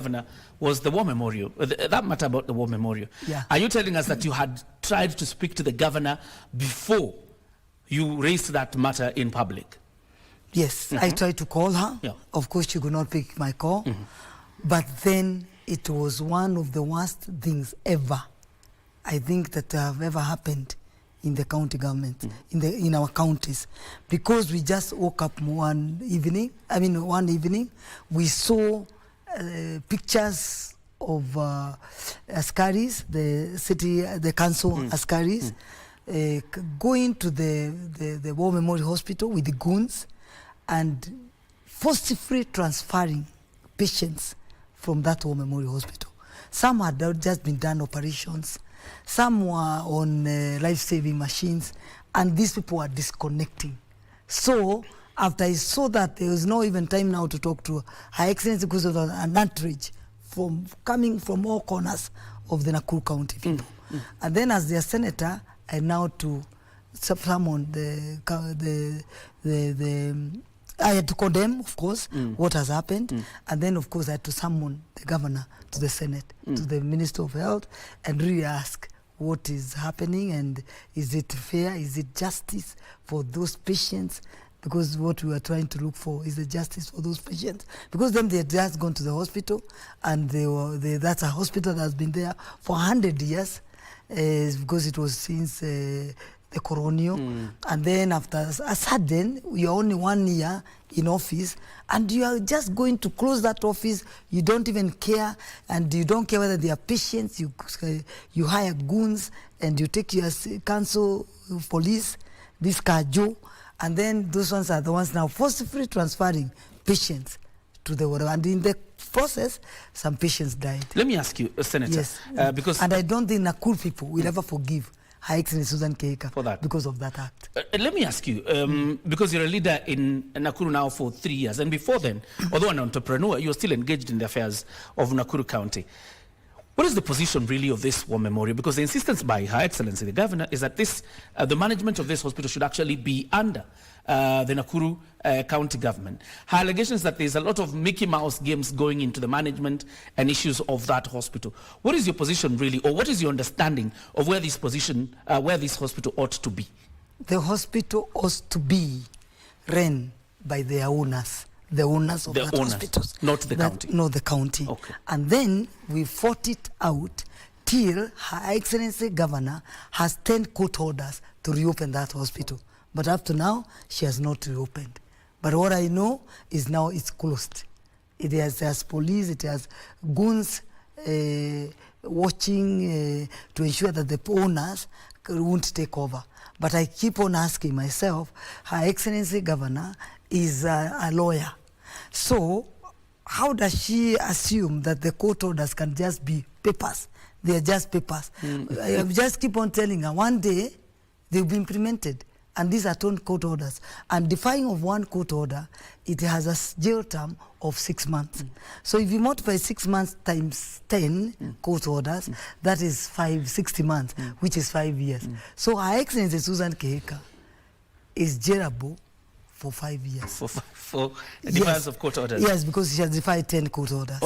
Governor, was the war memorial, that matter about the war memorial. Yeah. Are you telling us that you had tried to speak to the governor before you raised that matter in public? Yes, I tried to call her. Yeah. Of course, she could not pick my call. But then it was one of the worst things ever, I think, that have ever happened in the county government, in our counties, because we just woke up one evening, we saw pictures of askaris, the council askaris, going to the War Memorial Hospital with the goons and forcibly transferring patients from that War Memorial Hospital. Some had just been done operations, some were on life-saving machines, and these people were disconnecting. So after I saw that, there was no even time now to talk to Her Excellency because of an outrage coming from all corners of the Nakuru County people. And then as their senator, I now to summon I had to condemn, of course, what has happened. And then, of course, I had to summon the governor to the Senate, to the Minister of Health, and really ask what is happening and is it fair, is it justice for those patients? Because what we are trying to look for is the justice for those patients. Because then they had just gone to the hospital, and that's a hospital that has been there for 100 years, because it was since the colonial. And then after a sudden, you're only 1 year in office, and you are just going to close that office. You don't even care, and you don't care whether they are patients. You hire goons, and you take your council police, this Kajo, and then those ones are the ones now forcibly transferring patients to the water. And in the process, some patients died. Let me ask you, Senator, yes. because... And I don't think Nakuru people will ever forgive Her Excellency Susan Kihika for that, because of that act. Let me ask you, because you're a leader in Nakuru now for 3 years, and before then, although an entrepreneur, you're still engaged in the affairs of Nakuru County. What is the position really of this war memorial? Because the insistence by Her Excellency the Governor is that this, the management of this hospital should actually be under the Nakuru County government. Her allegation is that there's a lot of Mickey Mouse games going into the management and issues of that hospital. What is your position really, or what is your understanding of where this position, where this hospital ought to be? The hospital ought to be run by their owners. The owners of that hospitals. Not the county. Not the county. Okay. And then we fought it out till Her Excellency Governor has 10 court orders to reopen that hospital. But up to now, she has not reopened. But what I know is now it's closed. It has police, it has goons watching to ensure that the owners won't take over. But I keep on asking myself, Her Excellency Governor is a lawyer. So how does she assume that the court orders can just be papers? They are just papers. I just keep on telling her, one day they'll be implemented. And these are 10 court orders. And defying of one court order, it has a jail term of 6 months. So if you multiply 6 months times 10 court orders, that is 60 months, which is 5 years. So Her Excellency Susan Kihika is jailable for 5 years. For defiance of court orders? Yes, because she has defied 10 court orders.